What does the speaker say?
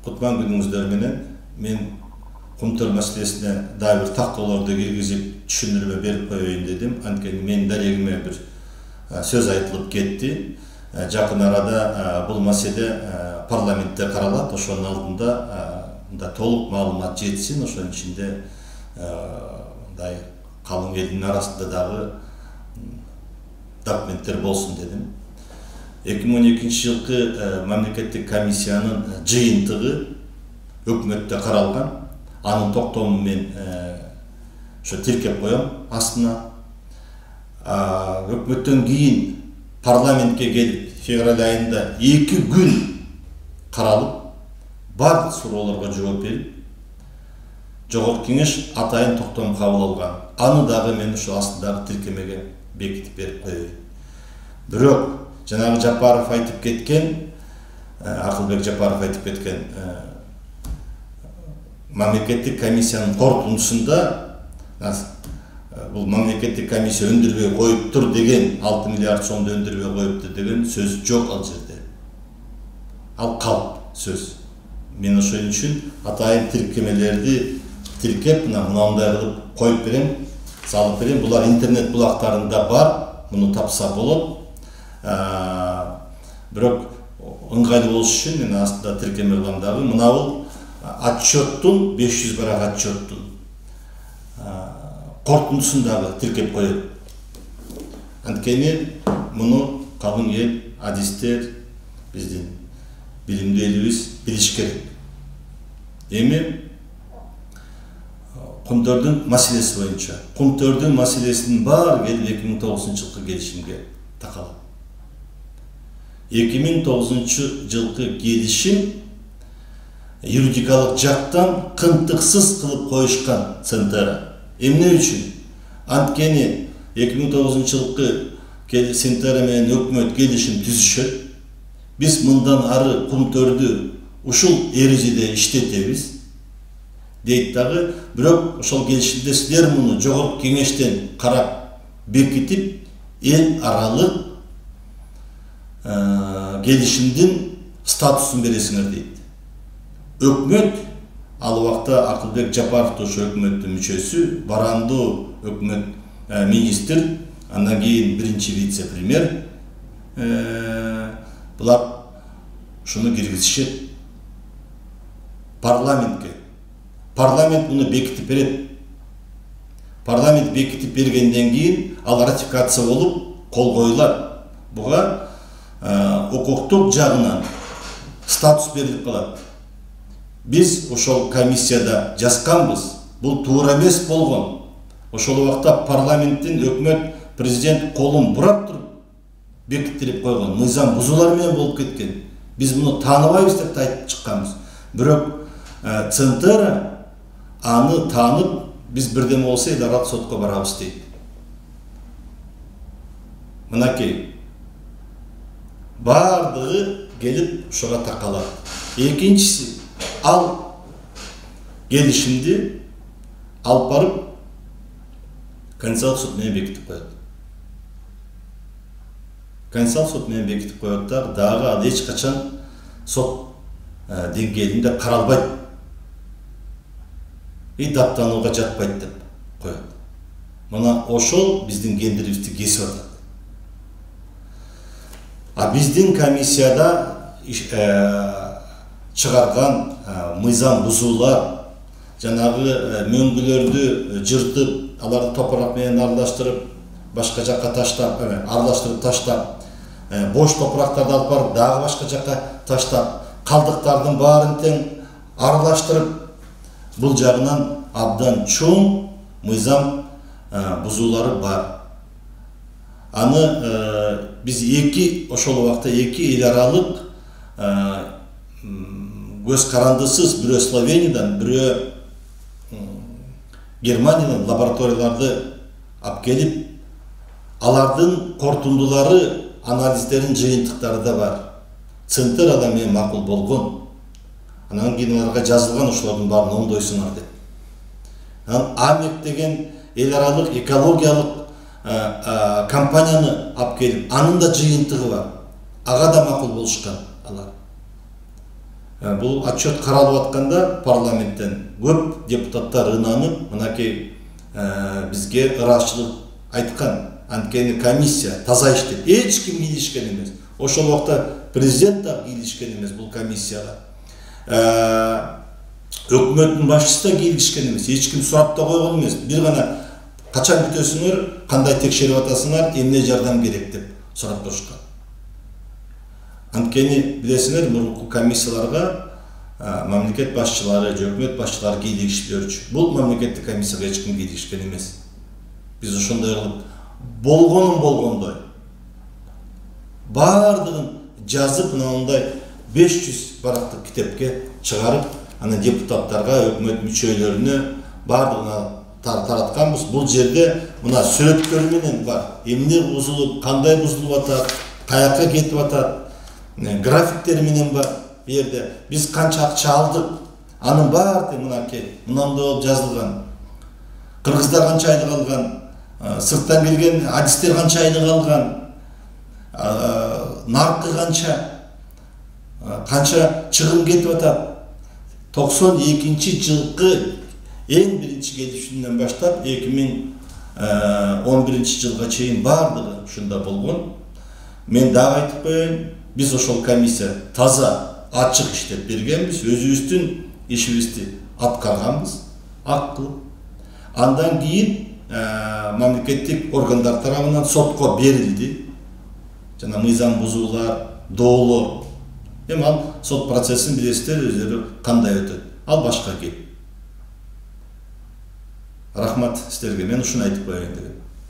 Кутман күнүңүздөр менен мен Кумтөр маселесине дагы бир тактоолорду киргизип түшүндүрмө берип коеюн дедим. Анткени менин дарегиме бир сөз айтылып кетти. Жакын арада бул маселе парламентте каралат. Ошонун алдында толук маалымат жетсин. Ошонун ичинде мындай калың элдин арасында дагы документтер болсун дедим. 2012 жылкы мамлекеттик комиссиянын жыйынтыгы өкмөттө каралган. Анын токтомун мен ошо тиркеп коем астына. Өкмөттөн кийин парламентке келип февраль айында 2 күн каралып, бардык суроолорго жооп берип, Жогорку Кеңеш атайын токтом кабыл алган. Аны дагы мен ошо астындагы тиркемеге бекитип берип коеюн. Бирок жанагы Жапаров айтып кеткен, Акылбек Жапаров айтып кеткен мамлекеттик комиссиянын корутундусунда бул мамлекеттик комиссия өндүрбөй коюптур деген, 6 миллиард сомду өндүрбөй коюптур деген сөз жок ал жерде. Ал калп сөз. Мен ошон үчүн атайын тиркемелерди тиркеп, мындай кылып коюп берем, салып берем. Булар интернет булактарында бар, муну тапса болот. Бирок ыңгайлуу болуш үчүн мен астында тиркеме кылам дагы. Мына бул отчеттун 500 барак отчеттун корутундусун дагы тиркеп коет. Анткени муну калың эл, адистер, биздин билимдүү элибиз билиш керек. Эми Кумтөрдүн маселеси боюнча. Кумтөрдүн маселесинин баары келип 2009 жылкы келишимге такалат. 2009 жылкы келишим юридикалык жактан кымтыксыз кылып коюшкан Центера. Эмне үчүн? Анткени 2009 жылкы Центера менен өкмөт келишим түзүшөт. Биз мындан ары Кумтөрдү ушул эрежеде иштетебиз дейт дагы. Бирок ошол келишимде силер муну Жогорку Кеңештен карап бекитип, эл аралык келишимдин статусун бересиңер дейт. Өкмөт ал убакта Акылбек Жапаров ошо өкмөттүн мүчөсү, Барандуу өкмөт министр, андан кийин биринчи вице-премьер, булар ушуну киргизишет парламентке. Парламент муну бекитип берет. Парламент бекитип бергенден кийин ал ратификация болуп кол коюлат. Буга укуктук жагынан статус берилип калат. Биз ошол комиссияда жазганбыз. Бул туура эмес болгон. Ошол убакта парламенттин, өкмөт, президент колун бурап туруп бекиттирип койгон. Мыйзам бузуулар менен болуп кеткен. Биз муну тааныбайбыз деп айтып чыкканбыз. Бирок Центера аны таанып, биз бирдеме болсо эл аралык сотко барабыз дейт. Мынакей бардыгы келип ушуга такалат. Экинчиси, ал келишимди алып барып Конституциялык суд менен бекитип коет. Конституциялык суд менен бекитип коет дагы ал эч качан сот деңгээлинде каралбайт. Даттанууга жатпайт деп коет. Мына ошол биздин кендирибизди кесип атат. Биздин комиссияда чыгарган мыйзам бузуулар, жанагы мөңгүлөрдү жыртып, аларды топурак менен аралаштырып, башка жакка таштап, аралаштырып таштап, бош топурактарды алып барып дагы башка жакка таштап, калдыктардын баарын тең аралаштырып, бул жагынан абдан чоң мыйзам бузуулары бар. Аны биз ошол убакта эки эл аралык көз карандысыз, бирөө Словениядан, бирөө Германиядан лабораторияларды алып келип, алардын корутундулары, анализдерин жыйынтыктары да бар. Центерада менен макул болгон. Анан кийин аларга жазылган ошолордун баарын оңдойсуңар деп. АМЕК деген эл аралык экологиялык компанияны алып келип, анын да жыйынтыгы бар. Ага да макул болушкан алар. Бул отчет каралып атканда парламенттен көп депутаттар ынанып, мынакей бизге ырашчылык айткан. Анткени комиссия таза иштеп, эч ким кийлишкен эмес. Ошол убакта президент да кийлишкен эмес бул комиссияга. Өкмөттүн башчысы да кийлишкен эмес. Эч ким сурап да койгон эмес. Бир гана качан бүтөсүңөр, кандай текшерип атасыңар, эмне жардам керек деп сурап турушкан. Анткени билесиңер, мурунку комиссияларга мамлекет башчылары, өкмөт башчылары кийлигишпөчү. Бул мамлекеттик комиссияга эч ким кийлишкен эмес. Биз ошондой кылып болгондой баардыгын жазып, мындай 500 барактык китепке чыгарып, анан депутаттарга, өкмөт мүчөлөрүнө баардыгына таратканбыз. Бул жерде мына сүрөттөр менен бар. Эмне бузулуп, кандай бузулуп атат, каяка кетип атат, графиктер менен бар. Бу жерде биз канча акча алдык, анын баары мынакей мындай болуп жазылган. Кыргыздар канча айлык алган, сырттан келген адистер канча айлык алган, наркы канча чыгым кетип атат. 92-жылкы эң биринчи келишимден баштап 2011-жылга чейин баардыгы ушунда болгон. Мен дагы айтып коеюн, биз ошол комиссия таза, ачык иштеп бергенбиз, өзүбүздүн ишибизди аткарганбыз, ак кылып. Андан кийин мамлекеттик органдар тарабынан сотко берилди. Жана мыйзам бузуулар, доолор. Эми ал сот процессин билесиздер, өздөрү кандай өтөт. Ал башка кеп. Рахмат сиздерге, мен ушуну айтып коеюн дегем.